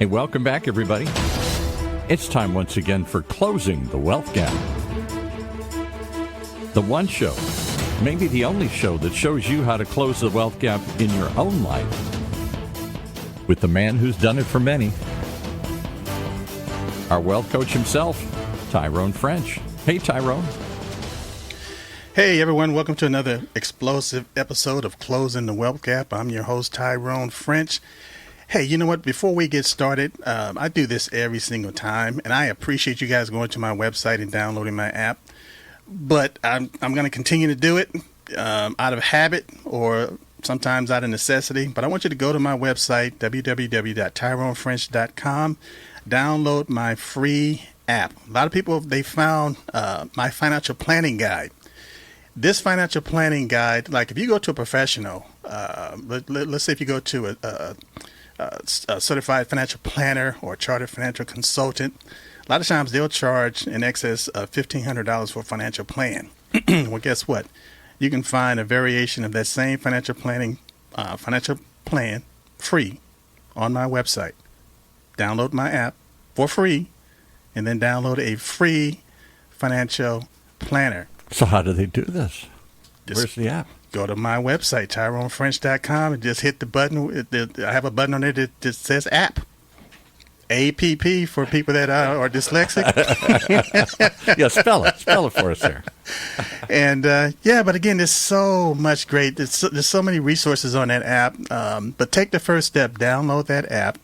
Hey, welcome back, everybody. It's time once again for Closing the Wealth Gap. The one show, maybe the only show that shows you how to close the wealth gap in your own life with the man who's done it for many, our wealth coach himself, Tyrone French. Hey, Tyrone. Hey, everyone. Welcome to another explosive episode of Closing the Wealth Gap. I'm your host, Tyrone French. Hey, you know what? Before we get started, I do this every single time, and I appreciate you guys going to my website and downloading my app. But I'm going to continue to do it out of habit or sometimes out of necessity. But I want you to go to my website, www.tyronefrench.com, download my free app. A lot of people, they found my financial planning guide. This financial planning guide, like if you go to a professional, let's say if you go to a certified financial planner or a chartered financial consultant, a lot of times they'll charge in excess of $1,500 for a financial plan. Well, guess what? You can find a variation of that same financial plan free on my website. Download my app for free, and then download a free financial planner. So how do they do this? Where's the app? Go to my website, TyroneFrench.com, and just hit the button. I have a button on there that just says app. APP for people that are dyslexic. Yeah, spell it. Spell it for us there. And, but again, there's so much great. There's so many resources on that app. But take the first step. Download that app.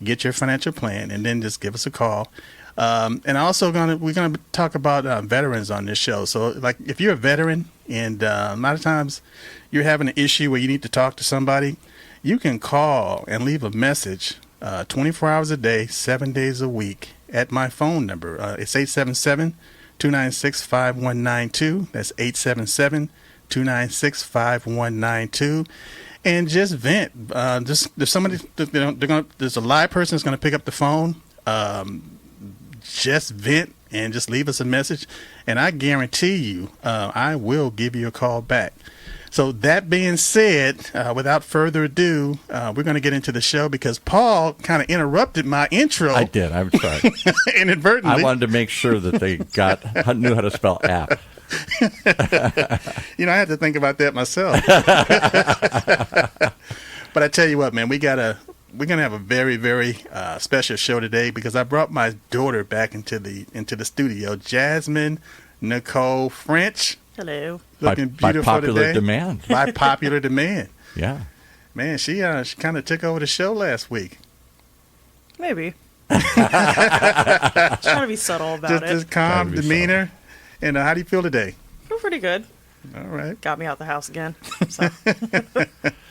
Get your financial plan, and then just give us a call. And also we're gonna talk about veterans on this show. So, like, if you're a veteran and a lot of times you're having an issue where you need to talk to somebody, you can call and leave a message 24 hours a day, 7 days a week at my phone number. It's 877-296-5192. That's 877-296-5192. And just vent. There's a live person that's gonna pick up the phone. Just vent and just leave us a message, and I guarantee you I will give you a call back. So that being said, without further ado, we're going to get into the show because Paul kind of interrupted my intro. I did. I'm sorry. Inadvertently. I wanted to make sure that they knew how to spell app. I had to think about that myself. But I tell you what, man, we're going to have a very, very special show today because I brought my daughter back into the studio, Jasmine Nicole French. Hello. Looking beautiful by popular today. demand. By popular demand. Yeah. Man, she kind of took over the show last week. Maybe. Just trying to be subtle about it. Just calm demeanor. Subtle. And how do you feel today? Feel pretty good. All right. Got me out the house again. So.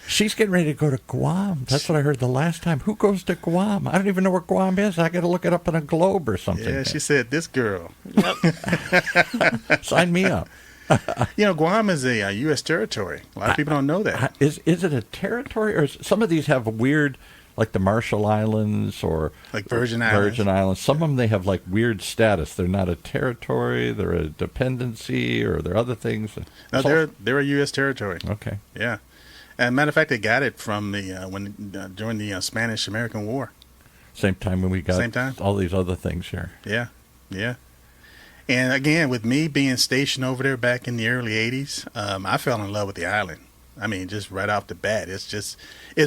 She's getting ready to go to Guam. That's what I heard the last time. Who goes to Guam? I don't even know where Guam is. I got to look it up on a globe or something. Yeah, she said, this girl. Yep. Sign me up. Guam is a U.S. territory. A lot of people don't know that. Is it a territory? Or some of these have weird, like the Marshall Islands or like Virgin Islands. Some of them, they have like weird status. They're not a territory. They're a dependency or they're other things. No, they're a U.S. territory. Okay. Yeah. As a matter of fact, they got it from during the Spanish-American War. Same time when we got all these other things here. Yeah, yeah. And again, with me being stationed over there back in the early 80s, I fell in love with the island. I mean, just right off the bat, it's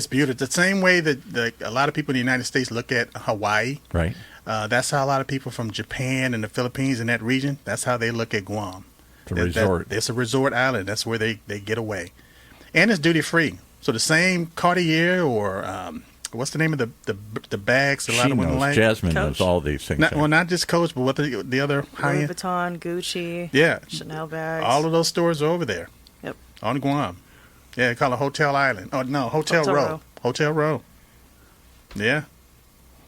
beautiful. The same way that a lot of people in the United States look at Hawaii. Right. That's how a lot of people from Japan and the Philippines in that region, that's how they look at Guam. It's a resort. It's a resort island. That's where they get away. And it's duty free. So the same Cartier or what's the name of the bags? Jasmine Coach. knows all these things. Not just Coach, but what the other high end? Louis Vuitton, Gucci, Chanel bags. All of those stores are over there. Yep. On Guam. Yeah, they call it Hotel Island. Oh no, Hotel Row. Hotel Row. Yeah.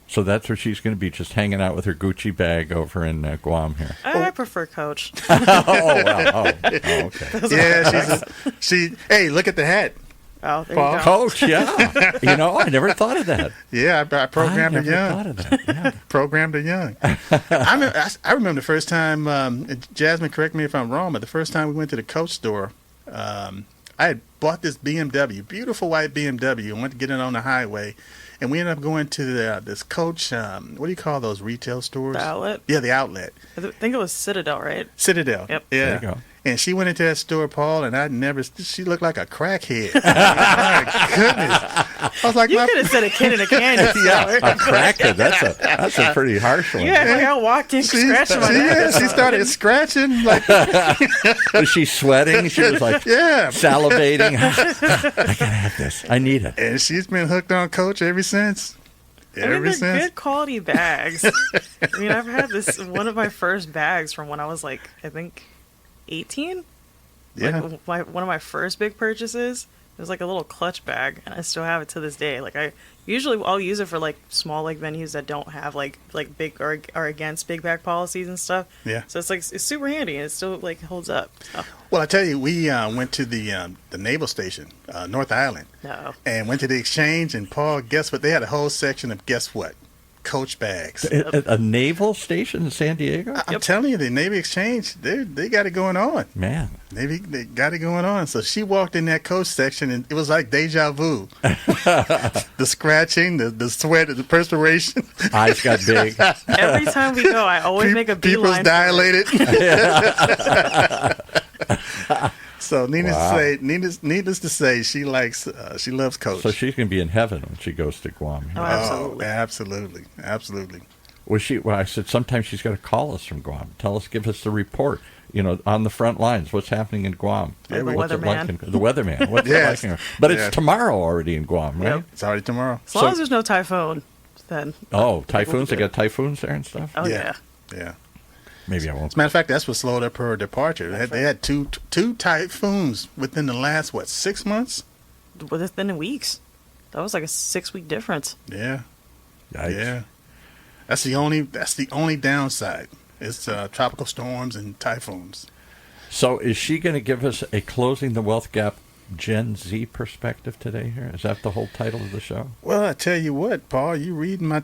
So that's where she's going to be, just hanging out with her Gucci bag over in Guam here. I prefer Coach. Oh, wow. Oh, okay. Yeah, hey, look at the hat. Oh, there you go. Coach, yeah. I never thought of that. Yeah, I programmed her young. I never thought of that, yeah. Programmed her young. I remember the first time, Jasmine, correct me if I'm wrong, but the first time we went to the Coach store, I had bought this BMW, beautiful white BMW, and went to get it on the highway. And we ended up going to this Coach, what do you call those retail stores? The outlet? Yeah, the outlet. I think it was Citadel, right? Citadel. Yep. Yeah. There you go. And she went into that store, Paul, and she looked like a crackhead. My goodness. I was like, You could have said a kid in a candy store. Yeah, a cracker. That's a pretty harsh one. Yeah, like I walked in scratching my neck. she started scratching. Like, Was she sweating? She was like yeah. salivating. I gotta have this. I need it. And she's been hooked on Coach ever since. They're good quality bags. I mean, I've had one of my first bags from when I was like, I think 18. Yeah. Like one of my first big purchases. It was like a little clutch bag, and I still have it to this day. Like I'll use it for like small like venues that don't have like big or are against big bag policies and stuff. Yeah. So it's super handy, and it still like holds up. So. Well, I tell you, we went to the naval station, North Island, and went to the exchange. And Paul, guess what? They had a whole section of guess what? Coach bags. A naval station in San Diego? I'm telling you, the Navy Exchange, they got it going on. Man. They got it going on. So she walked in that Coach section, and it was like deja vu. The scratching, the sweat, the perspiration. Eyes got big. Every time we go, I always make a beeline. People's dilated. So needless to say, she loves Coach. So she's going to be in heaven when she goes to Guam. Oh, absolutely. Well, I said sometimes she's got to call us from Guam. Give us the report. On the front lines, what's happening in Guam? The weatherman. The weatherman. What's Yes. it like? But it's tomorrow already in Guam, right? Yep. It's already tomorrow. As long as there's no typhoon, then. Oh, typhoons! They got typhoons there and stuff. Oh yeah. Maybe I won't. As a matter of fact, that's what slowed up her departure. They had two typhoons within the last 6 months? Within weeks. That was like a 6-week difference. Yeah. Yikes. Yeah. That's the only downside. It's tropical storms and typhoons. So is she going to give us a Closing the Wealth Gap Gen Z perspective today here? Is that the whole title of the show? Well, I tell you what, Paul, you reading my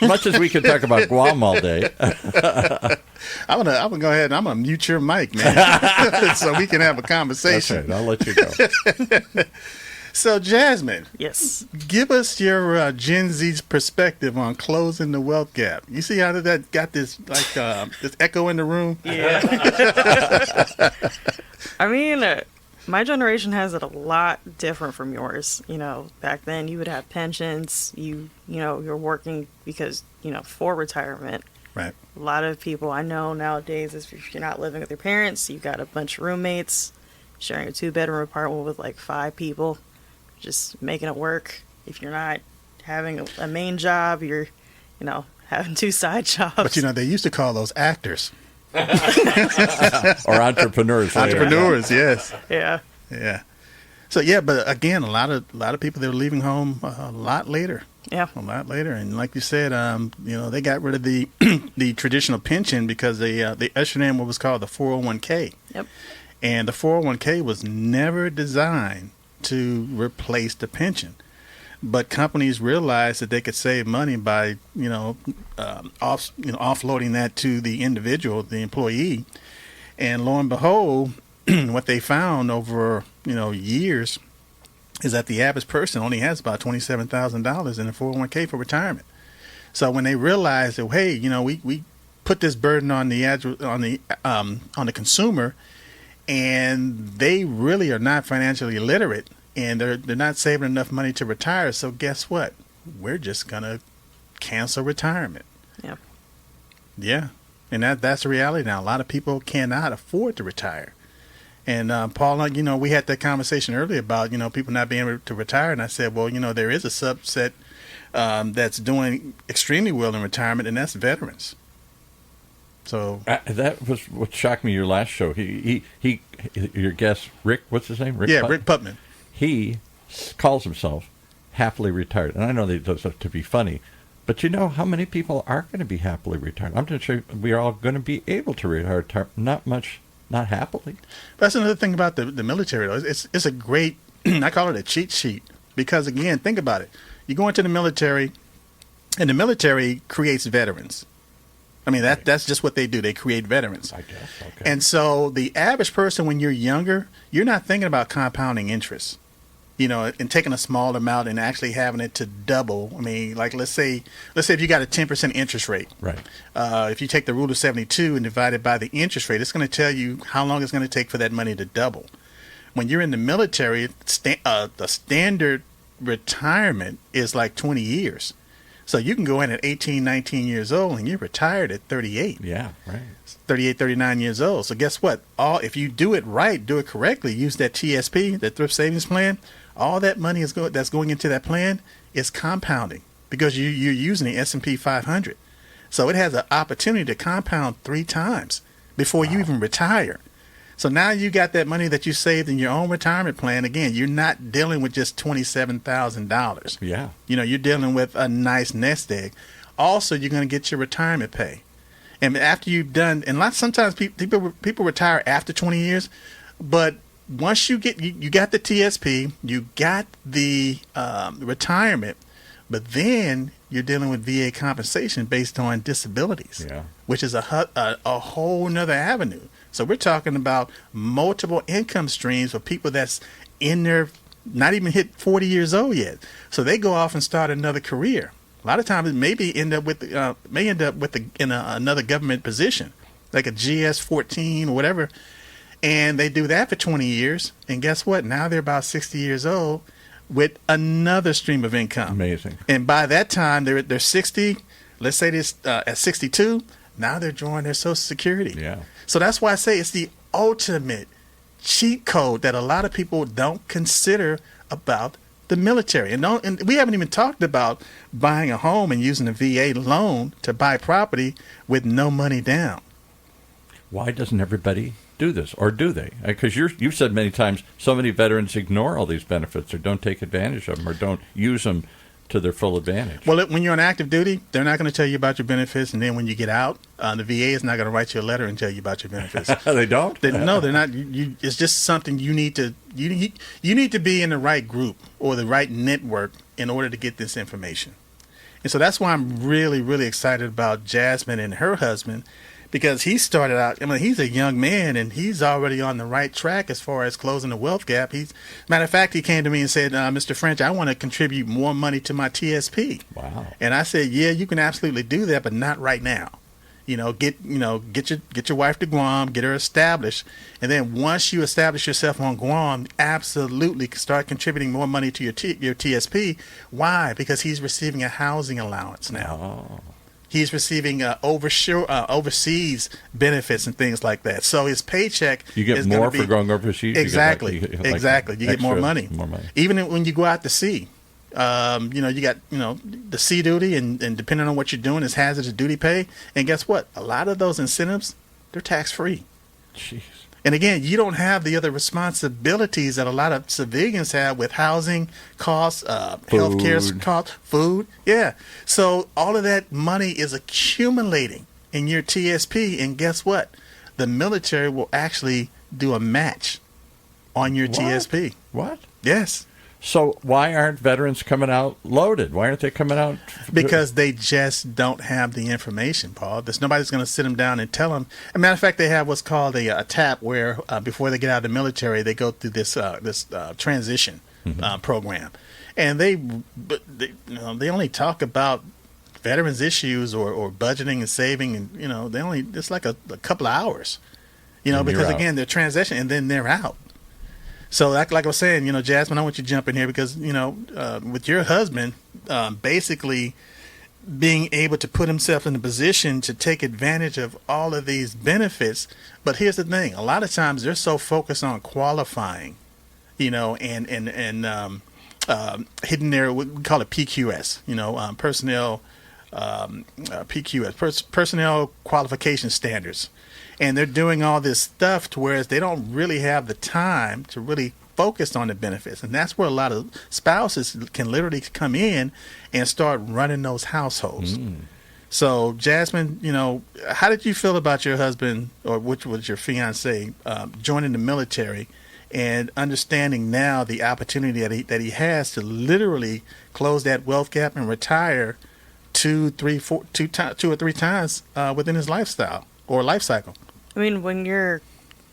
Much as we can talk about Guam all day. I'm gonna go ahead and I'm gonna mute your mic, man, so we can have a conversation. Okay, I'll let you go. So, Jasmine, Yes. give us your Gen Z's perspective on closing the wealth gap. You see how that got this this echo in the room? Yeah. I mean, my generation has it a lot different from yours. Back then you would have pensions. You're working because for retirement. Right. A lot of people I know nowadays, if you're not living with your parents, you've got a bunch of roommates, sharing a 2-bedroom apartment with like 5 people, just making it work. If you're not having a main job, you're, having 2 side jobs. But they used to call those actors. Or entrepreneurs. Entrepreneurs, yes. Yeah. Yeah. So but again, a lot of people, they were leaving home a lot later. Yeah. A lot later, and like you said, they got rid of the the traditional pension because they ushered in what was called the 401k. Yep. And the 401k was never designed to replace the pension, but companies realized that they could save money by offloading that to the individual, the employee, and lo and behold, what they found over years is that the average person only has about $27,000 in a 401k for retirement. So when they realized that, hey, we put this burden on the consumer, and they really are not financially literate, and they're not saving enough money to retire. So guess what? We're just gonna cancel retirement. Yeah. Yeah, and that's the reality now. A lot of people cannot afford to retire. And Paul, we had that conversation earlier about people not being able to retire, and I said, well, there is a subset that's doing extremely well in retirement, and that's veterans. So that was what shocked me. Your last show, he your guest Rick, what's his name? Rick Putman. He calls himself happily retired, and I know that he does it to be funny, but how many people are going to be happily retired? I'm not sure we are all going to be able to retire. Not happily. That's another thing about the military, though. It's a great, I call it a cheat sheet, because again, think about it. You go into the military, and the military creates veterans. I mean, that's just what they do. They create veterans. I guess. Okay. And so the average person, when you're younger, you're not thinking about compounding interest, and taking a small amount and actually having it to double. I mean, like let's say if you got a 10% interest rate, right. If you take the rule of 72 and divide it by the interest rate, it's going to tell you how long it's going to take for that money to double. When you're in the military, the standard retirement is like 20 years. So you can go in at 18, 19 years old and you're retired at 38. Yeah, right. 38, 39 years old. So guess what? If you do it right, do it correctly, use that TSP, that thrift savings plan, all that money that's going into that plan is compounding because you're using the S&P 500. So it has an opportunity to compound 3 times before you even retire. So now you got that money that you saved in your own retirement plan. Again, you're not dealing with just $27,000. Yeah. You're dealing with a nice nest egg. Also, you're going to get your retirement pay. And after you've done, and sometimes people retire after 20 years, but once you got the TSP, you got the retirement, but then you're dealing with VA compensation based on disabilities, which is a whole nother avenue. So we're talking about multiple income streams for people that's in their not even hit 40 years old yet. So they go off and start another career. A lot of times it may end up with another government position, like a GS-14 or whatever. And they do that for 20 years. And guess what? Now they're about 60 years old with another stream of income. Amazing. And by that time, they're 60. Let's say this at 62. Now they're drawing their Social Security. Yeah. So that's why I say it's the ultimate cheat code that a lot of people don't consider about the military. And we haven't even talked about buying a home and using a VA loan to buy property with no money down. Why doesn't everybody do this, or do they? Because you've said many times so many veterans ignore all these benefits or don't take advantage of them or don't use them to their full advantage. Well, when you're on active duty, they're not going to tell you about your benefits, and then when you get out, the VA is not going to write you a letter and tell you about your benefits. They don't? No, they're not. It's just something you need to you need to be in the right group or the right network in order to get this information. And so that's why I'm really, really excited about Jasmine and her husband, because he started out, I mean, he's a young man and he's already on the right track as far as closing the wealth gap. Matter of fact, he came to me and said, Mr. French, I want to contribute more money to my TSP. Wow. And I said, yeah, you can absolutely do that, but not right now. Get your wife to Guam, get her established. And then once you establish yourself on Guam, absolutely start contributing more money to your TSP. Why? Because he's receiving a housing allowance now. Oh. He's receiving overseas benefits and things like that. So his paycheck you get is more for going overseas. Exactly, exactly. You get more money. Even when you go out to sea, you got the sea duty, and depending on what you're doing, is hazardous duty pay. And guess what? A lot of those incentives, they're tax free. Jeez. And again, you don't have the other responsibilities that a lot of civilians have with housing costs, healthcare costs, food. Yeah. So all of that money is accumulating in your TSP. And guess what? The military will actually do a match on your TSP. What? Yes. So why aren't veterans coming out loaded? Why aren't they coming out? Because they just don't have the information, Paul. There's nobody's going to sit them down and tell them. As a matter of fact, they have what's called a TAP, where before they get out of the military, they go through this transition program, and they only talk about veterans issues or budgeting and saving, and it's like a couple of hours, because again they're transition and then they're out. So like I was saying, Jasmine, I want you to jump in here because, with your husband, basically being able to put himself in a position to take advantage of all of these benefits. But here's the thing. A lot of times they're so focused on qualifying, and hitting their, we call it PQS, personnel, PQS, personnel qualification standards. And they're doing all this stuff to whereas they don't really have the time to really focus on the benefits. And that's where a lot of spouses can literally come in and start running those households. So, Jasmine, how did you feel about your husband, or which was your fiance, joining the military and understanding now the opportunity that he has to literally close that wealth gap and retire two or three times within his lifestyle or life cycle. I mean, when you're,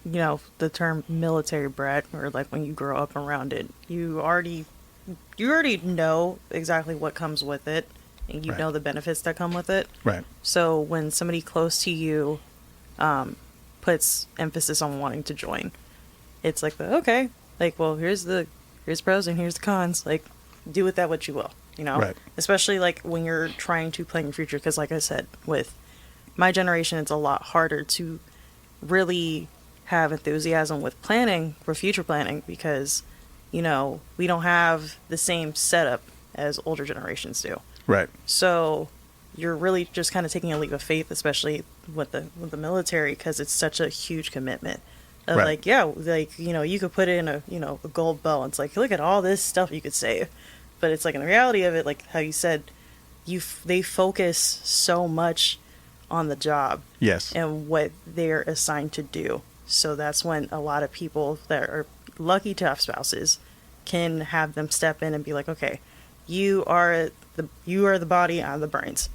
the term military brat, or like when you grow up around it, you already know exactly what comes with it, and you Right. know the benefits that come with it. Right. So when somebody close to you puts emphasis on wanting to join, it's like okay, like, well, here's pros and here's the cons. Like, do with that what you will, Right. Especially like when you're trying to plan your future, because like I said, with my generation, it's a lot harder to really have enthusiasm with planning for future planning, because we don't have the same setup as older generations do. Right. So you're really just kind of taking a leap of faith, especially with the military, because it's such a huge commitment. Of Right. like, yeah, like, you could put in a gold bow. It's like, look at all this stuff you could save. But it's like, in the reality of it, like how you said, they focus so much on the job. Yes. And what they're assigned to do. So that's when a lot of people that are lucky to have spouses can have them step in and be like, okay, you are the body, I'm the brains.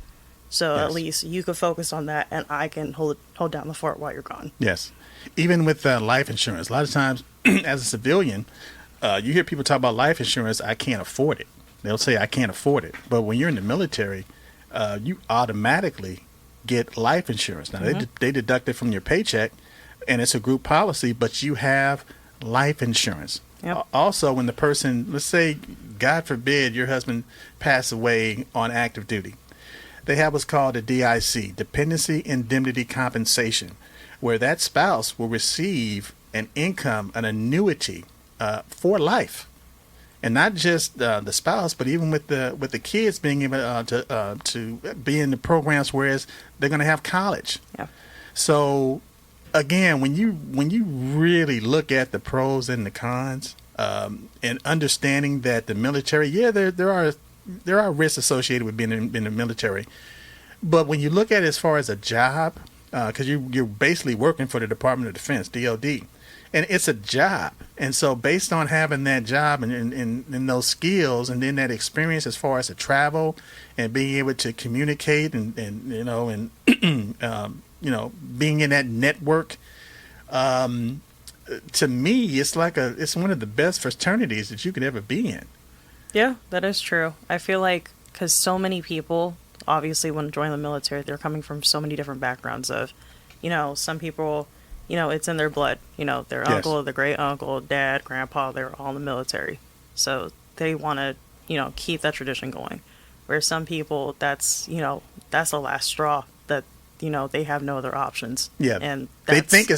So Yes. at least you could focus on that, and I can hold down the fort while you're gone. Yes. Even with life insurance, a lot of times as a civilian, you hear people talk about life insurance. I can't afford it. They'll say I can't afford it. But when you're in the military, you automatically get life insurance. Now they deduct it from your paycheck, and it's a group policy, but you have life insurance. Yep. Also, when the person, let's say, God forbid, your husband passed away on active duty, they have what's called a DIC, Dependency Indemnity Compensation, where that spouse will receive an income, an annuity for life. And not just the spouse, but even with the kids being able to be in the programs, whereas they're going to have college. Yeah. So again, when you really look at the pros and the cons, and understanding that the military, there are risks associated with being in the military, but when you look at it as far as a job, because you're basically working for the Department of Defense, DoD, and it's a job, and so based on having that job and those skills, and then that experience as far as the travel and being able to communicate and being in that network, to me, it's one of the best fraternities that you could ever be in. Yeah, that is true. I feel like, because so many people, obviously, when joining the military, they're coming from so many different backgrounds of, some people, it's in their blood. Their Yes. uncle, their great uncle, dad, grandpa, they're all in the military. So they want to, keep that tradition going. Where some people, that's the last straw, that, they have no other options. Yeah, And they that's, think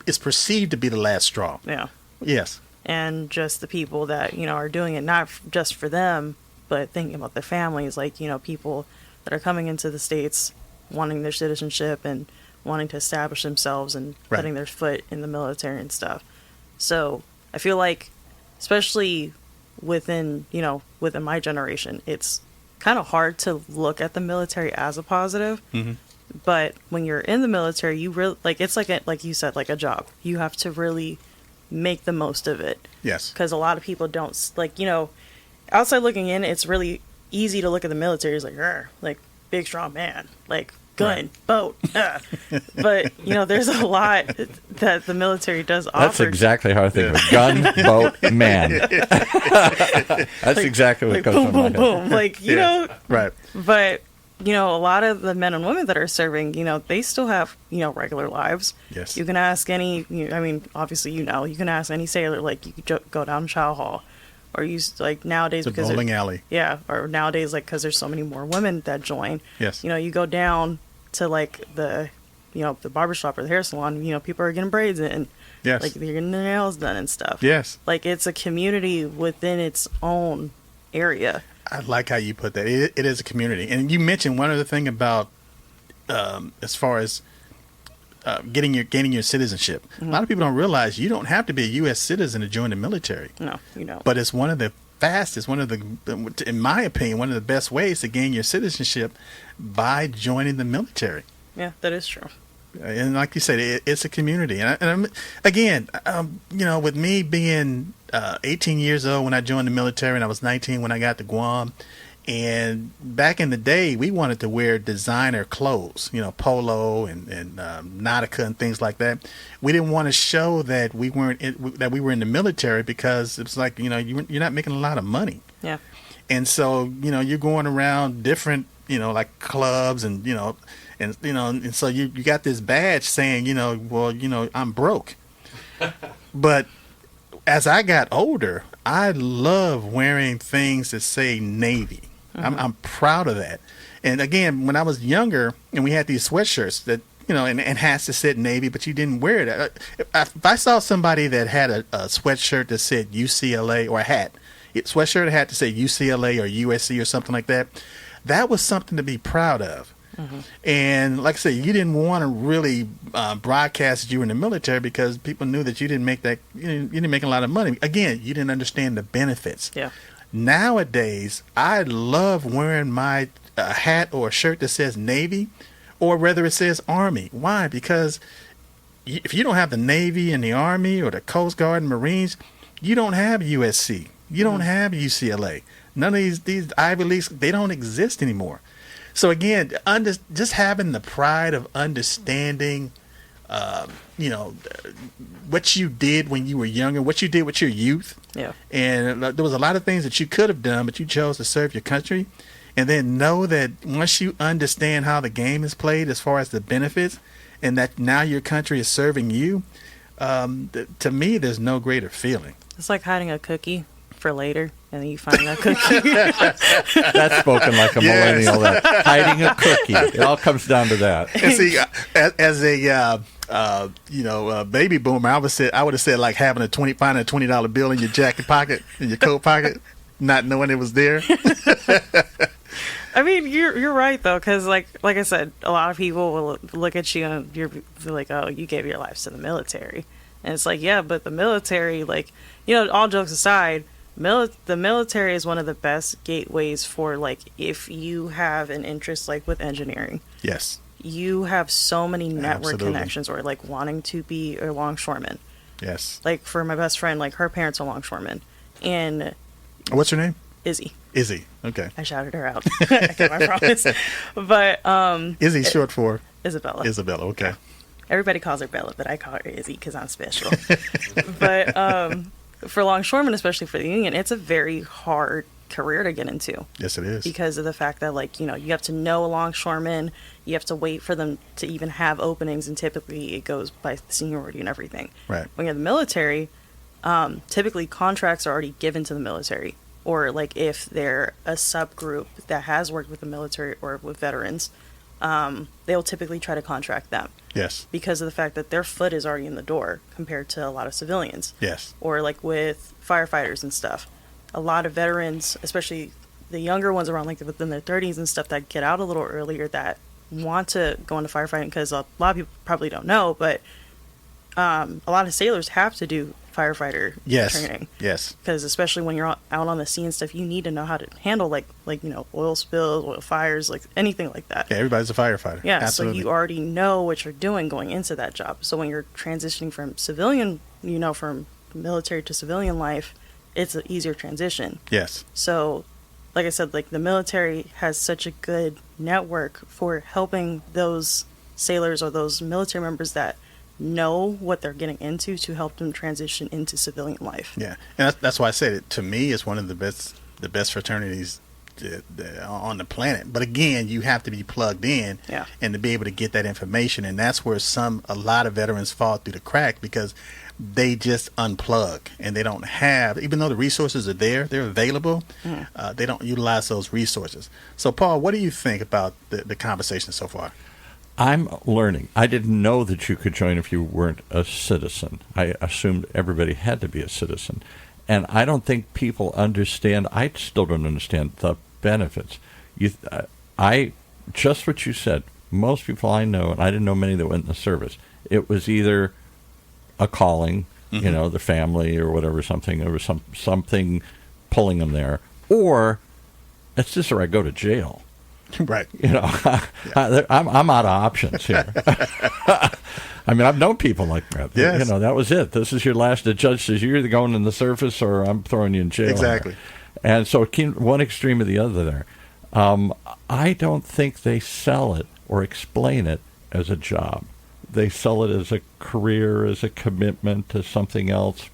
it's perceived to be the last straw. yeah. Yes. And just the people that are doing it not just for them, but thinking about their families, like people that are coming into the States wanting their citizenship and wanting to establish themselves and Right. putting their foot in the military and stuff. So I feel like, especially within my generation, it's kind of hard to look at the military as a positive. Mm-hmm. But when you're in the military, you really, it's like you said, like a job. You have to really make the most of it. Yes. Because a lot of people don't, outside looking in, it's really easy to look at the military as like big strong man, like gun, Right. boat. But there's a lot that the military does offer. That's exactly how I think of it. Gun, boat, man. That's exactly what like goes boom, on my boom, head. boom. Like Right. But a lot of the men and women that are serving, they still have regular lives. Yes. You can ask any. Obviously, you can ask any sailor. Like, you could go down to Chow Hall, or use like nowadays The because bowling alley. yeah, or nowadays, like, because there's so many more women that join. Yes. You go down to like the barbershop or the hair salon. People are getting braids in. Yes. Like, they're getting their nails done and stuff. Yes. Like, it's a community within its own area. I like how you put that. It is a community. And you mentioned one other thing about as far as gaining your citizenship. Mm-hmm. A lot of people don't realize you don't have to be a U.S. citizen to join the military. No, you know. But it's one of the fastest, in my opinion, one of the best ways to gain your citizenship by joining the military. Yeah, that is true. And like you said, it's a community. And again, with me being 18 years old when I joined the military, and I was 19 when I got to Guam, And back in the day, we wanted to wear designer clothes, polo and Nautica and things like that. We didn't want to show that we weren't that we were in the military, because it's like, you're not making a lot of money. Yeah. And so, you're going around different, like clubs and, and so you got this badge saying, I'm broke. But as I got older, I love wearing things that say Navy. I'm proud of that. And again, when I was younger and we had these sweatshirts that, and hats that said Navy, but you didn't wear it. If I saw somebody that had a sweatshirt that said UCLA, or a hat, sweatshirt, a hat to say UCLA or USC or something like that, that was something to be proud of. And like I said, you didn't want to really broadcast that you were in the military, because people knew that you didn't make a lot of money. Again, you didn't understand the benefits. Yeah. Nowadays, I love wearing my hat or a shirt that says Navy, or whether it says Army. Why? Because if you don't have the Navy and the Army or the Coast Guard and Marines, you don't have USC. You don't have UCLA. None of these Ivy Leagues, they don't exist anymore. So again, just having the pride of understanding, what you did when you were younger, what you did with your youth. Yeah. And there was a lot of things that you could have done, but you chose to serve your country. And then know that once you understand how the game is played as far as the benefits, and that now your country is serving you, to me, there's no greater feeling. It's like hiding a cookie for later, and then you find that cookie. That's spoken like a millennial. That hiding a cookie. It all comes down to that. And see, as a baby boomer, I would have said like having finding a $20 bill in your jacket pocket, in your coat pocket, not knowing it was there. I mean, you're right though, because like I said, a lot of people will look at you and you're like, oh, you gave your lives to the military, and it's like, yeah, but the military, like, all jokes aside, the military is one of the best gateways for, like, if you have an interest like with engineering. Yes. You have so many network Absolutely. connections, or like wanting to be a longshoreman. Yes. Like for my best friend, like her parents are longshoremen, and What's her name? Izzy. Izzy. Okay. I shouted her out. I kept my promise. But Izzy's short for Isabella. Isabella. Okay. Everybody calls her Bella, but I call her Izzy because I'm special. But for longshoremen, especially for the union, it's a very hard career to get into. Yes, it is. Because of the fact that, like, you have to know a longshoreman, you have to wait for them to even have openings, and typically it goes by seniority and everything. Right. When you're in the military, typically contracts are already given to the military, or like if they're a subgroup that has worked with the military or with veterans, they'll typically try to contract them. Yes. Because of the fact that their foot is already in the door compared to a lot of civilians. Yes. Or like with firefighters and stuff. A lot of veterans, especially the younger ones around like within their 30s and stuff, that get out a little earlier, that want to go into firefighting, because a lot of people probably don't know, but a lot of sailors have to do firefighter training. Yes. Because especially when you're out on the sea and stuff, you need to know how to handle like oil spills, oil fires, like anything like that. Yeah, everybody's a firefighter. Yeah, Absolutely. so you already know what you're doing going into that job. So when you're transitioning from civilian, from military to civilian life, it's an easier transition. Yes. So, like I said, like the military has such a good network for helping those sailors or those military members that know what they're getting into, to help them transition into civilian life. Yeah, and that's why I said it. To me, it's one of the best fraternities on the planet. But again, you have to be plugged in, Yeah. and to be able to get that information. And that's where a lot of veterans fall through the crack, because they just unplug, and they don't have, even though the resources are there, they're available, they don't utilize those resources. So, Paul, what do you think about the conversation so far? I'm learning. I didn't know that you could join if you weren't a citizen. I assumed everybody had to be a citizen. And I don't think people understand, I still don't understand the benefits. Just what you said, most people I know, and I didn't know many that went in the service, it was either a calling, the family or whatever, something, there was something pulling them there, or it's just where I go to jail. Right. I'm out of options here. I mean, I've known people like that. Yes. That was it. This is your last. The judge says you're either going in the service or I'm throwing you in jail. Exactly. And so it came one extreme or the other there. I don't think they sell it or explain it as a job. They sell it as a career, as a commitment, as something else,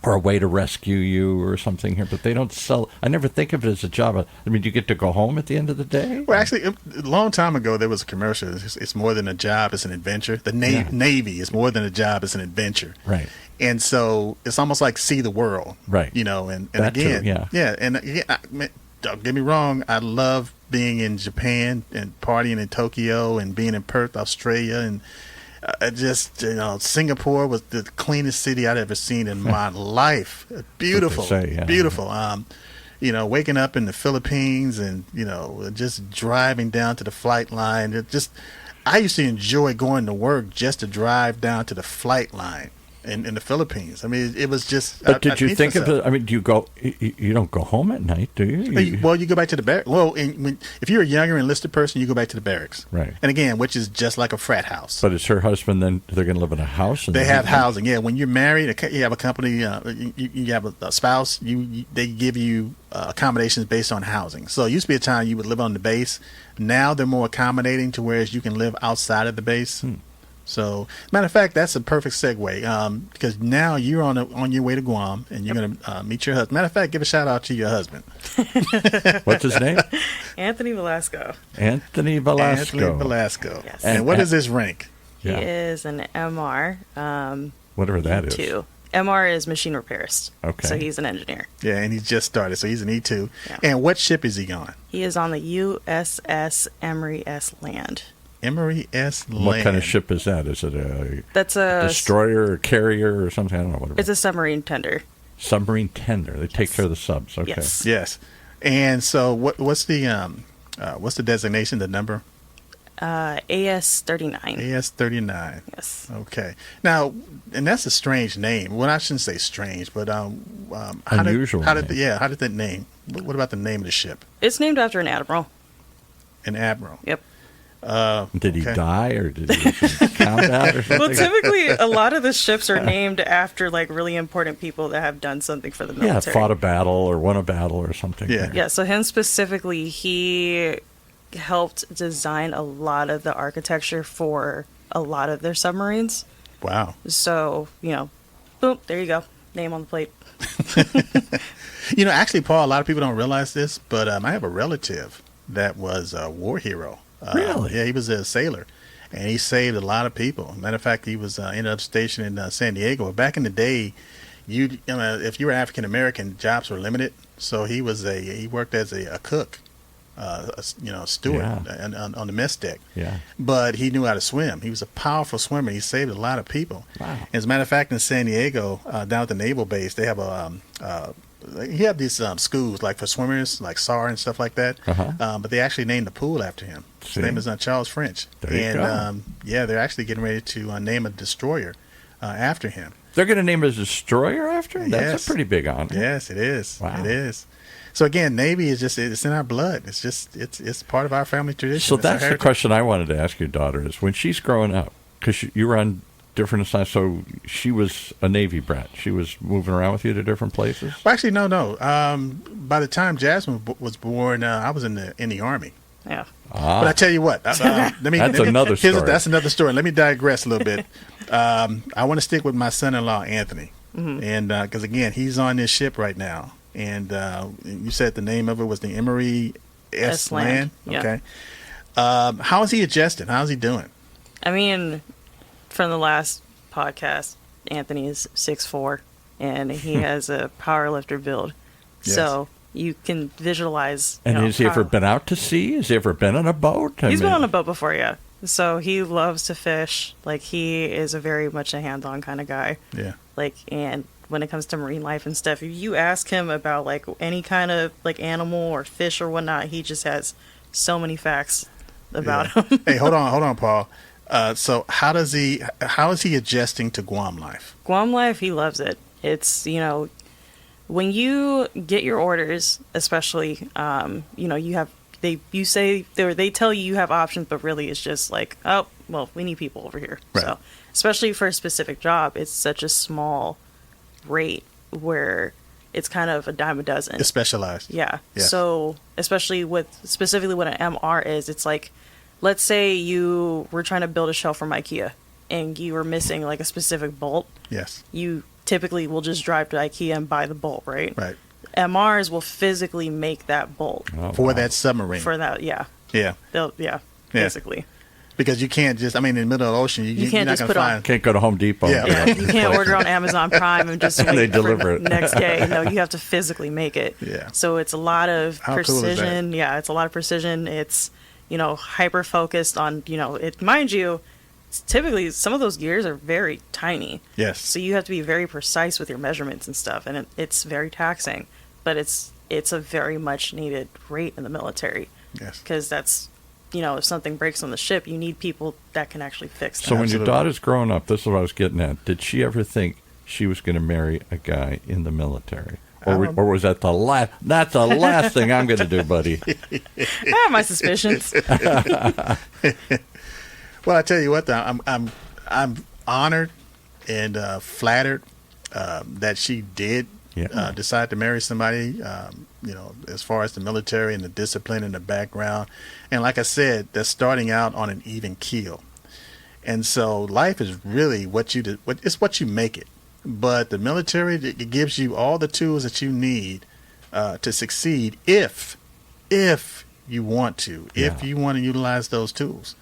or a way to rescue you or something here. But they don't sell. I never think of it as a job. I mean, do you get to go home at the end of the day? Well, actually, a long time ago, there was a commercial. It's more than a job, it's an adventure. The Navy is more than a job, it's an adventure. Right. And so it's almost like see the world. Right. You know, and That too, again, yeah. and again, don't get me wrong, I love being in Japan and partying in Tokyo and being in Perth, Australia, and just, Singapore was the cleanest city I'd ever seen in my life. Beautiful, yeah. beautiful. Waking up in the Philippines and, just driving down to the flight line. I used to enjoy going to work just to drive down to the flight line in the Philippines. I mean, it was just. But did you think of it? I mean, do you go? You don't go home at night, do you? Well, you go back to the barracks. Well, if you're a younger enlisted person, you go back to the barracks. Right. And again, which is just like a frat house. But is her husband then? They're going to live in a house. They have housing. Yeah. When you're married, you have a company. You have a spouse. They give you accommodations based on housing. So it used to be a time you would live on the base. Now they're more accommodating to whereas you can live outside of the base. So, matter of fact, that's a perfect segue because now you're on your way to Guam and you're going to meet your husband. Matter of fact, give a shout out to your husband. What's his name? Anthony Velasco. Anthony Velasco. Yes. And what is his rank? He is an MR. Whatever that is. E2. MR is machine repairist. Okay. So he's an engineer. Yeah, and he just started, so he's an E2. Yeah. And what ship is he on? He is on the USS Emory S. Land. Emory S. Land. What kind of ship is that? Is it a That's a destroyer or carrier or something? I don't know. Whatever. It's a submarine tender. Submarine tender. They take care of the subs. Okay. Yes. Yes. And so what's the designation, the number? AS-39. AS-39. Yes. Okay. Now, and that's a strange name. Well, I shouldn't say strange, but unusual. How did that name? What about the name of the ship? It's named after an admiral. An admiral. Yep. Did he die or did he do some combat or something? Well, typically, a lot of the ships are named after like really important people that have done something for the military. Yeah, fought a battle or won a battle or something. Yeah. Yeah, so him specifically, he helped design a lot of the architecture for a lot of their submarines. Wow. So, boom, there you go. Name on the plate. Actually, Paul, a lot of people don't realize this, but I have a relative that was a war hero. Really? Yeah, he was a sailor, and he saved a lot of people. Matter of fact, he was ended up stationed in San Diego. Back in the day, if you were African American, jobs were limited. So he worked as a cook, steward on the mess deck. Yeah. But he knew how to swim. He was a powerful swimmer. He saved a lot of people. Wow. As a matter of fact, in San Diego, down at the naval base, they have he had these schools like for swimmers, like SAR and stuff like that. But they actually named the pool after him. His name is Charles French. There you go. They're actually getting ready to name a destroyer after him. They're going to name a destroyer after him? That's Yes. a pretty big honor. Yes, it is. Wow. It is. So again, Navy is it's in our blood. It's part of our family tradition. So It's our that's the heritage. question I wanted to ask your daughter is when she's growing up, because you were on different assignments, so she was a Navy brat. She was moving around with you to different places? Well, actually, no. By the time Jasmine was born, I was in the Army. Yeah. But I tell you what, That's another story. That's another story. Let me digress a little bit. I want to stick with my son-in-law, Anthony, and because again, he's on this ship right now, and you said the name of it was the Emory S. Land. Yeah. Okay. How is he adjusting? How's he doing? I mean, from the last podcast, Anthony is 6'4", and he has a power lifter build. Yes. So you can visualize. And has he ever been out to sea? Has he ever been on a boat? He's been on a boat before, yeah. So he loves to fish. Like, he is a very much a hands-on kind of guy. Yeah. Like, and when it comes to marine life and stuff, if you ask him about, like, any kind of, like, animal or fish or whatnot, he just has so many facts about him. Hey, hold on, Paul. So how is he adjusting to Guam life? Guam life, he loves it. It's, when you get your orders, especially, you have, they tell you have options, but really it's just like, oh, well, we need people over here. Right. So, especially for a specific job, it's such a small rate where it's kind of a dime a dozen. It's specialized. Yeah. Yes. So specifically what an MR is, it's like, let's say you were trying to build a shelf from IKEA and you were missing like a specific bolt. Yes. You typically will just drive to IKEA and buy the bolt, right? Right. MRs will physically make that bolt For that submarine. for that. Yeah. Yeah. Yeah. Basically. Because you can't just, I mean, in the middle of the ocean, You can't you're not just going put to on- find. Can't go to Home Depot. Yeah. Yeah, you can't order on Amazon Prime and just wait They for deliver it. next day. No, you have to physically make it. Yeah. So it's a lot of How cool is that? precision. Yeah, it's a lot of precision. It's, hyper focused on, it. Mind you, typically some of those gears are very tiny. Yes. So you have to be very precise with your measurements and stuff, and it's very taxing. But it's a very much needed rate in the military. Yes. Because that's, if something breaks on the ship, you need people that can actually fix that. So when your Absolutely. daughter's growing up, this is what I was getting at. Did she ever think she was going to marry a guy in the military? Or was that the last? That's the last thing I'm going to do, buddy. I have my suspicions. Well, I tell you what, though, I'm honored and flattered that she did decide to marry somebody. As far as the military and the discipline and the background, and like I said, they're starting out on an even keel. And so life is really what you make it. But the military, it gives you all the tools that you need to succeed if you want to, if you want to utilize those tools.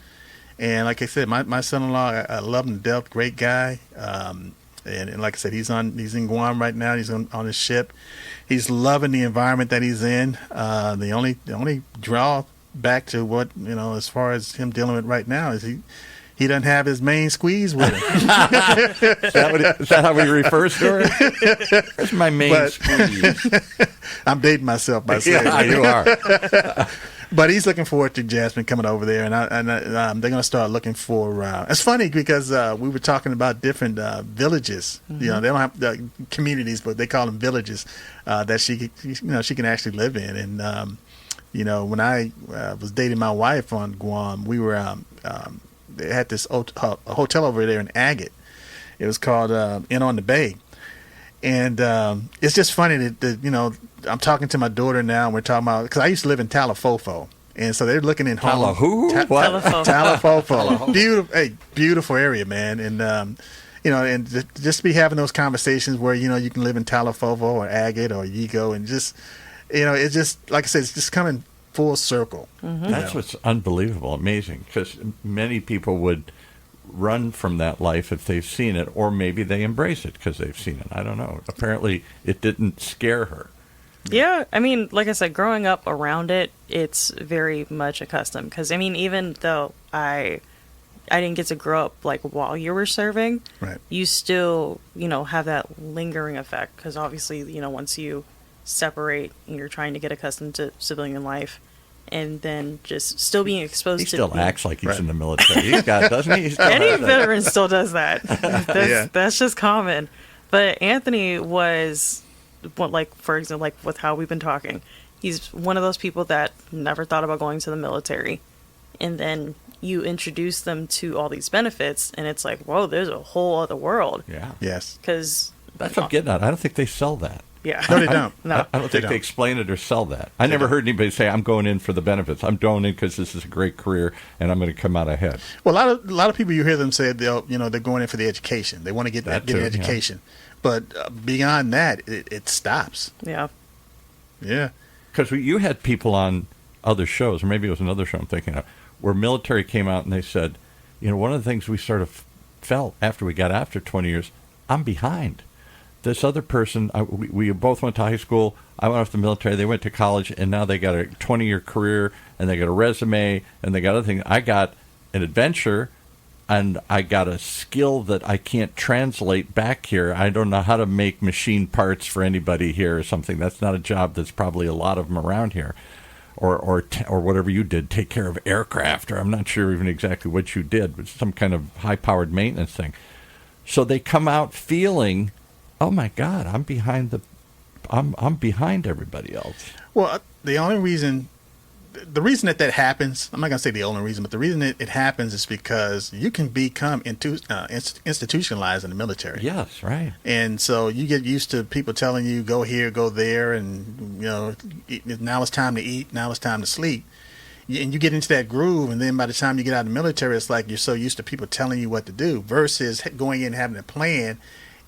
And like I said, my son-in-law, I love him to death, great guy. And like I said, he's in Guam right now. He's on his ship. He's loving the environment that he's in. The only drawback to what, as far as him dealing with right now is he doesn't have his main squeeze with him. Is that how he refers to her? That's my main squeeze. I'm dating myself by saying Yeah, you are. But he's looking forward to Jasmine coming over there, and they're going to start looking for. It's funny because we were talking about different villages. Mm-hmm. They don't have communities, but they call them villages that she can actually live in. And when I was dating my wife on Guam, we were they had this hotel over there in Agate. It was called Inn on the Bay, and it's just funny that I'm talking to my daughter now, and we're talking about, because I used to live in Talafofo, and so they're looking in home. What? Talafofo. Beautiful area, man, and and just be having those conversations where you can live in Talafofo or Agate or Yigo, and just it's just like I said, it's just coming full circle. Mm-hmm. That's what's unbelievable, amazing, because many people would run from that life if they've seen it, or maybe they embrace it because they've seen it. I don't know. Apparently, it didn't scare her. Yeah, I mean, like I said, growing up around it, it's very much accustomed. Because, I mean, even though I didn't get to grow up, like, while you were serving, Right. you still, have that lingering effect. Because, obviously, once you separate and you're trying to get accustomed to civilian life, and then just still being exposed He to... still acts like he's in the military. He's got, doesn't he? He still Any has that. veteran still does that. Yeah. That's just common. But Anthony was... for example, like with how we've been talking, he's one of those people that never thought about going to the military, and then you introduce them to all these benefits, and it's like, whoa, there's a whole other world. Yeah. Yes. Because That's what I'm getting at. I don't think they sell that. yeah, No, they don't. No. I don't think don't. they explain it or sell that. I never heard anybody say, I'm going in for the benefits. I'm going in because this is a great career and I'm going to come out ahead. Well, a lot of people, you hear them say they're going in for the education. They want to get That an too, education. But beyond that, it stops. yeah, Yeah. Because you had people on other shows, or maybe it was another show I'm thinking of, where military came out and they said, one of the things we sort of felt after we got after 20 years, I'm behind. This other person, we both went to high school. I went off the military. They went to college, and now they got a 20-year career, and they got a resume, and they got other things. I got an adventure, and I got a skill that I can't translate back here. I don't know how to make machine parts for anybody here or something. That's not a job that's probably a lot of them around here. Or whatever you did, take care of aircraft, or I'm not sure even exactly what you did, but some kind of high-powered maintenance thing. So they come out feeling, oh my God, I'm behind everybody else. Well, the only reason the reason that happens, I'm not going to say the only reason, but the reason it happens is because you can become institutionalized in the military. Yes, right. And so you get used to people telling you, go here, go there, and, now it's time to eat, now it's time to sleep. And you get into that groove, and then by the time you get out of the military, it's like you're so used to people telling you what to do versus going in and having a plan.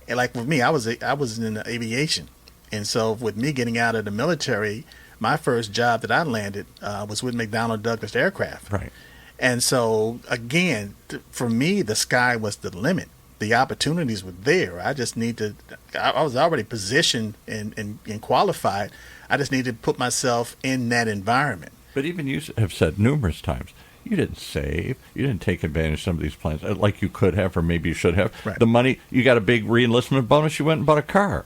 And like with me, I was in aviation. And so with me getting out of the military, my first job that I landed was with McDonnell Douglas Aircraft. Right. And so, again, for me, the sky was the limit. The opportunities were there. I just need to, I was already positioned and qualified. I just needed to put myself in that environment. But even you have said numerous times, you didn't save. You didn't take advantage of some of these plans like you could have or maybe you should have. Right. The money, you got a big re-enlistment bonus, you went and bought a car.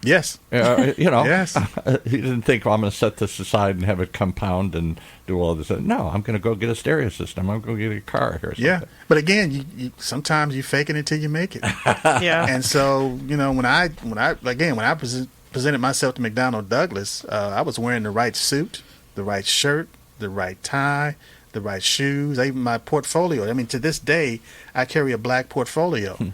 Yes. Yes. He didn't think, well, I'm going to set this aside and have it compound and do all this. No, I'm going to go get a stereo system. I'm going to go get a car here. Yeah. But again, you sometimes you fake it until you make it. Yeah. And so, when I presented myself to McDonnell Douglas, I was wearing the right suit, the right shirt, the right tie, the right shoes, even my portfolio. I mean, to this day, I carry a black portfolio.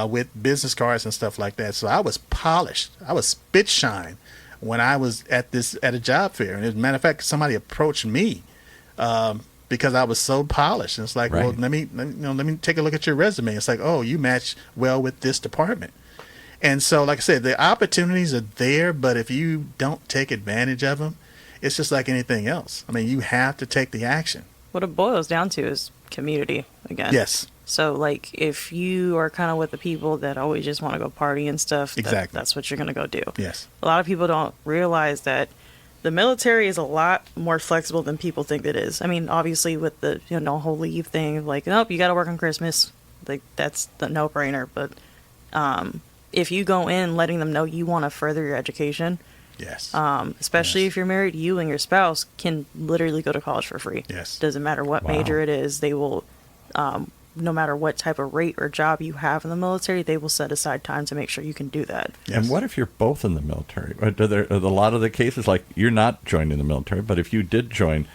With business cards and stuff like that. So I was polished. I was spit shine when I was at a job fair. And as a matter of fact, somebody approached me because I was so polished. And it's like, right. Well, let me take a look at your resume. It's like, oh, you match well with this department. And so, like I said, the opportunities are there, but if you don't take advantage of them, it's just like anything else. I mean, you have to take the action. What it boils down to is community again. Yes. So, like, if you are kind of with the people that always just want to go party and stuff, exactly. That's what you're going to go do. Yes. A lot of people don't realize that the military is a lot more flexible than people think it is. I mean, obviously, with the whole leave thing, like, nope, you got to work on Christmas. Like, that's the no-brainer. But if you go in letting them know you want to further your education, yes. Especially if you're married, you and your spouse can literally go to college for free. Yes. Doesn't matter what major it is, they will. No matter what type of rate or job you have in the military, they will set aside time to make sure you can do that. Yes. And what if you're both in the military? Are a lot of the cases like you're not joining the military, but if you did join,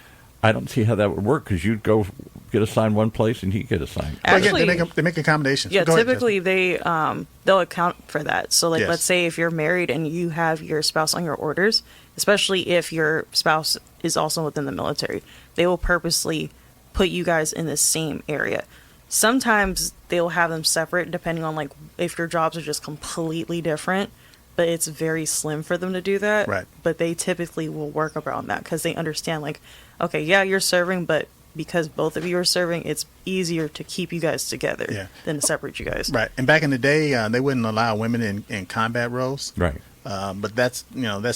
I don't see how that would work because you'd go get assigned one place and he'd get assigned. Actually, they make accommodations. Yeah, Go ahead, typically they'll account for that. So like, Yes. let's say if you're married and you have your spouse on your orders, especially if your spouse is also within the military, they will purposely put you guys in the same area. Sometimes they'll have them separate depending on like if your jobs are just completely different, but it's very slim for them to do that. Right. But they typically will work around that because they understand like, okay, yeah, you're serving, but because both of you are serving, it's easier to keep you guys together than to separate you guys. Right. And back in the day, they wouldn't allow women in combat roles. Right. But that's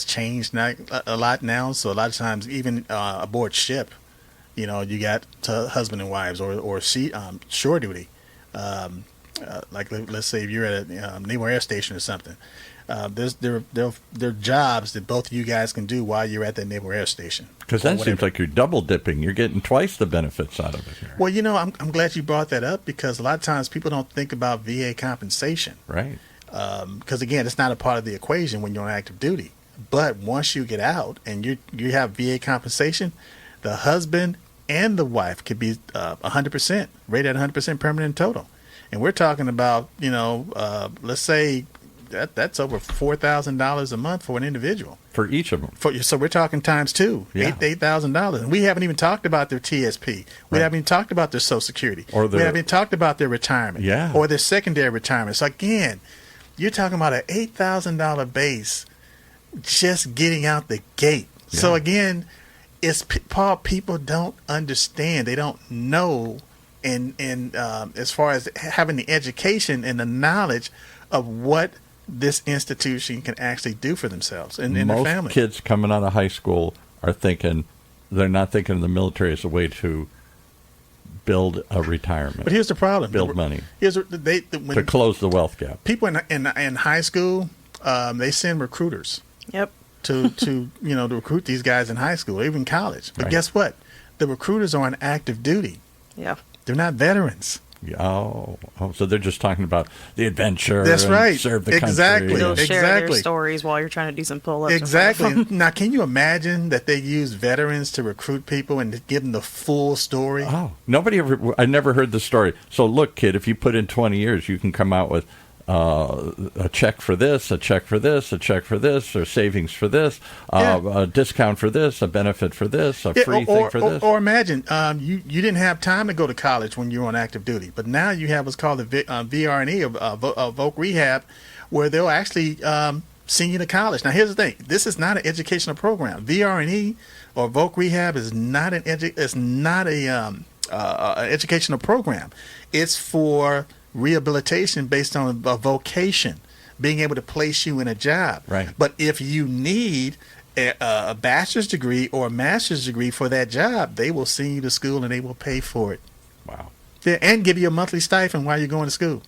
changed now, a lot now. So a lot of times, even aboard ship, you got husband and wives or shore duty. Like let's say if you're at a Naval Air Station or something, there are jobs that both of you guys can do while you're at that Naval Air Station. Because that seems like you're double dipping. You're getting twice the benefits out of it here. Well, I'm glad you brought that up because a lot of times people don't think about VA compensation. Right. Because again, it's not a part of the equation when you're on active duty. But once you get out and you have VA compensation, the husband and the wife could be 100%, rated at 100% permanent total. And we're talking about, let's say that's over $4,000 a month for an individual. For each of them. So we're talking times two, $8,000. And we haven't even talked about their TSP. We haven't even talked about their Social Security. We haven't even talked about their retirement or their secondary retirement. So again, you're talking about an $8,000 base just getting out the gate. Yeah. So again, people don't understand. They don't know. And as far as having the education and the knowledge of what this institution can actually do for themselves and their family. Most kids coming out of high school are thinking, they're not thinking of the military as a way to build a retirement. But here's the problem. Build money. To close the wealth gap. People in high school, they send recruiters. Yep. To recruit these guys in high school, even college. But guess what? The recruiters are on active duty. Yeah. They're not veterans. So they're just talking about the adventure. That's and right. Serve the Exactly. country. They'll share their Exactly. stories while you're trying to do some pull-ups. Exactly. Now, can you imagine that they use veterans to recruit people and to give them the full story? Oh, I never heard the story. So look, kid, if you put in 20 years, you can come out with a check for this, a check for this, a check for this, or savings for this, a discount for this, a benefit for this, a free thing for this. Or imagine you didn't have time to go to college when you were on active duty, but now you have what's called the VRNE, Voc Rehab, where they'll actually send you to college. Now, here's the thing: this is not an educational program. VRNE or Voc Rehab is not an educational program. It's for rehabilitation based on a vocation, being able to place you in a job. Right. But if you need a bachelor's degree or a master's degree for that job, they will send you to school and they will pay for it. Wow. Yeah, and give you a monthly stipend while you're going to school.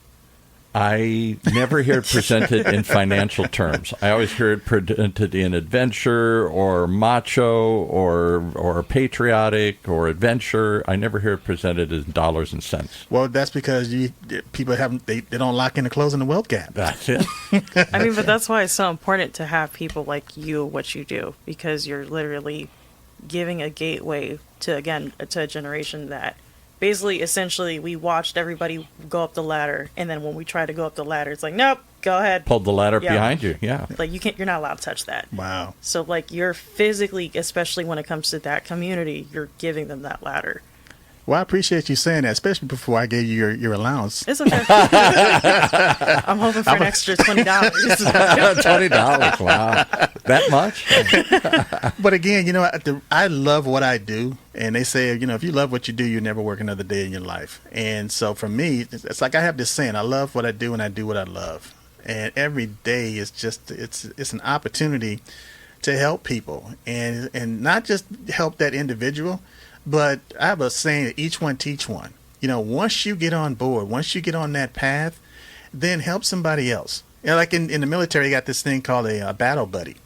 I never hear it presented in financial terms. I always hear it presented in adventure or macho or patriotic or adventure. I never hear it presented as dollars and cents. Well, that's because people they don't lock in the closing the wealth gap. That's it. I mean, but that's why it's so important to have people like you, what you do, because you're literally giving a gateway to a generation that basically, essentially, we watched everybody go up the ladder, and then when we try to go up the ladder, it's like, nope, go ahead. Pulled the ladder Yeah. behind you. Yeah. Like, you're not allowed to touch that. Wow. So, like, you're physically, especially when it comes to that community, you're giving them that ladder. Well, I appreciate you saying that, especially before I gave you your allowance. It's okay. I'm hoping for an extra $20. $20. Wow. That much? But again, I love what I do. And they say, if you love what you do, you never work another day in your life. And so for me, it's like I have this saying, I love what I do and I do what I love. And every day is just, it's an opportunity to help people and not just help that individual, but I have a saying, each one teach one. Once you get on board, once you get on that path, then help somebody else. Like in the military, you got this thing called a battle buddy.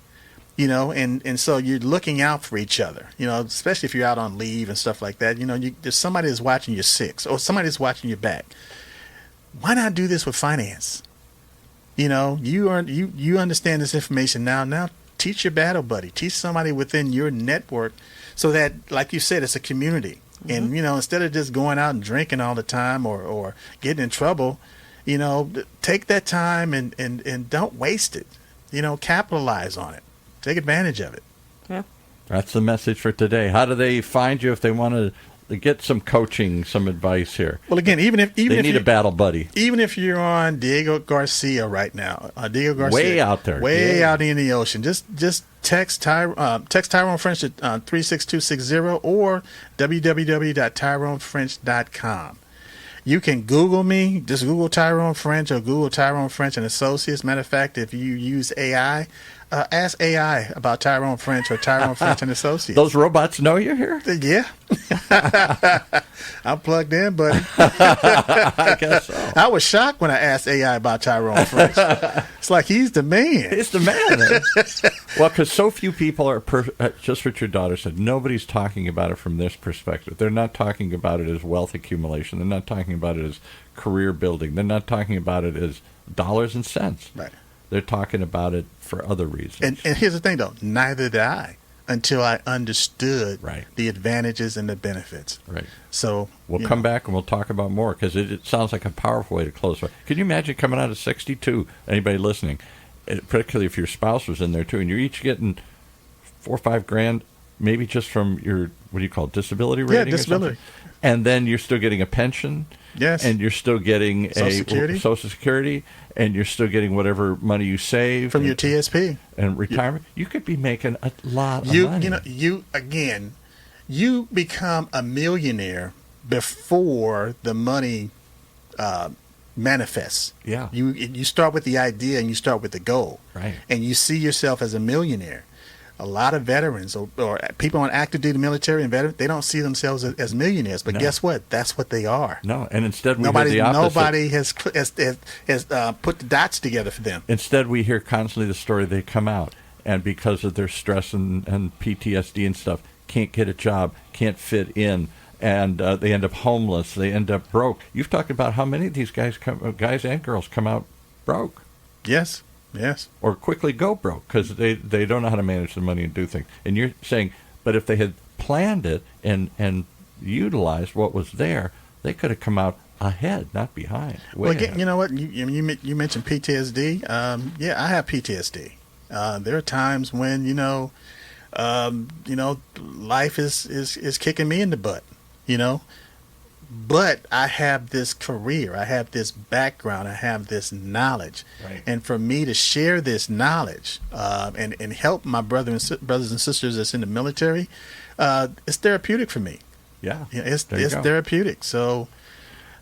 And so you're looking out for each other, especially if you're out on leave and stuff like that. There's somebody that's watching your six or somebody that's watching your back. Why not do this with finance? You understand this information now. Now teach your battle buddy, teach somebody within your network so that, like you said, it's a community. Mm-hmm. And, instead of just going out and drinking all the time or getting in trouble, take that time and don't waste it. Capitalize on it. Take advantage of it. Yeah. That's the message for today. How do they find you if they want to get some coaching, some advice here? Well, again, even if they need a battle buddy. Even if you're on Diego Garcia right now, Diego Garcia, way out there, way out in the ocean, just text Tyrone French at 36260 or www.tyronefrench.com. You can Google me, just Google Tyrone French or Google Tyrone French and Associates. Matter of fact, if you use AI, ask AI about Tyrone French or Tyrone French and Associates. Those robots know you're here? Yeah. I'm plugged in, buddy. I guess so. I was shocked when I asked AI about Tyrone French. It's like he's the man. He's the man. Well, because so few people are, just what your daughter said, nobody's talking about it from this perspective. They're not talking about it as wealth accumulation. They're not talking about it as career building. They're not talking about it as dollars and cents. Right. They're talking about it for other reasons. And here's the thing, though. Neither did I until I understood Right. the advantages and the benefits. Right. So We'll come back and we'll talk about more because it sounds like a powerful way to close. Can you imagine coming out of 62, anybody listening, particularly if your spouse was in there too, and you're each getting $4 or $5 grand, maybe just from your, what do you call it, disability rating? Yeah, disability. Or something? And then you're still getting a pension. Yes. And you're still getting Social Security, and you're still getting whatever money you save from your TSP and retirement. You could be making a lot of money. You become a millionaire before the money manifests. Yeah. You start with the idea and you start with the goal. Right. And you see yourself as a millionaire. A lot of veterans or people on active duty military and veterans, they don't see themselves as millionaires. But guess what? That's what they are. No, and instead we hear the opposite. Nobody has put the dots together for them. Instead, we hear constantly the story they come out, and because of their stress and PTSD and stuff, can't get a job, can't fit in. and they end up homeless. They end up broke. You've talked about how many of these guys and girls come out broke. Yes. Yes. Or quickly go broke because they don't know how to manage the money and do things. And you're saying, but if they had planned it and utilized what was there, they could have come out ahead, not behind. Well, again, ahead. you know what? You mentioned PTSD. Yeah, I have PTSD. There are times when life is kicking me in the butt. But I have this career, I have this background, I have this knowledge, right. And for me to share this knowledge and help my brothers and sisters that's in the military, it's therapeutic for me. Yeah, it's therapeutic. So,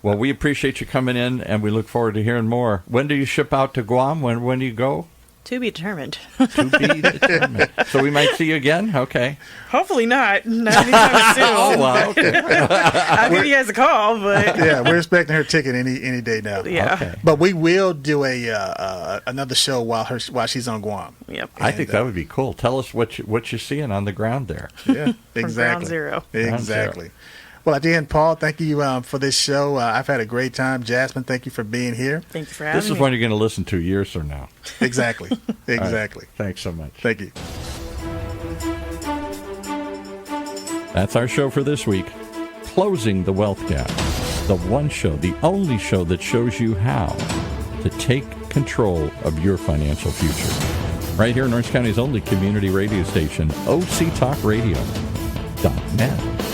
well, we appreciate you coming in, and we look forward to hearing more. When do you ship out to Guam? When do you go? To be determined. To be determined. So we might see you again? Okay. Hopefully not. Not anytime soon. Oh, well, okay. I'll give you guys a call, but... Yeah, we're expecting her ticket any day now. Yeah. Okay. But we will do another show while she's on Guam. Yep. I think that would be cool. Tell us what you're seeing on the ground there. Yeah, exactly. From ground zero. Exactly. Well, again, Paul, thank you for this show. I've had a great time. Jasmine, thank you for being here. Thank you for having me. This is one you're going to listen to years from now. Exactly. Exactly. Right. Thanks so much. Thank you. That's our show for this week. Closing the Wealth Gap. The one show, the only show that shows you how to take control of your financial future. Right here in Orange County's only community radio station, OCTalkRadio.net.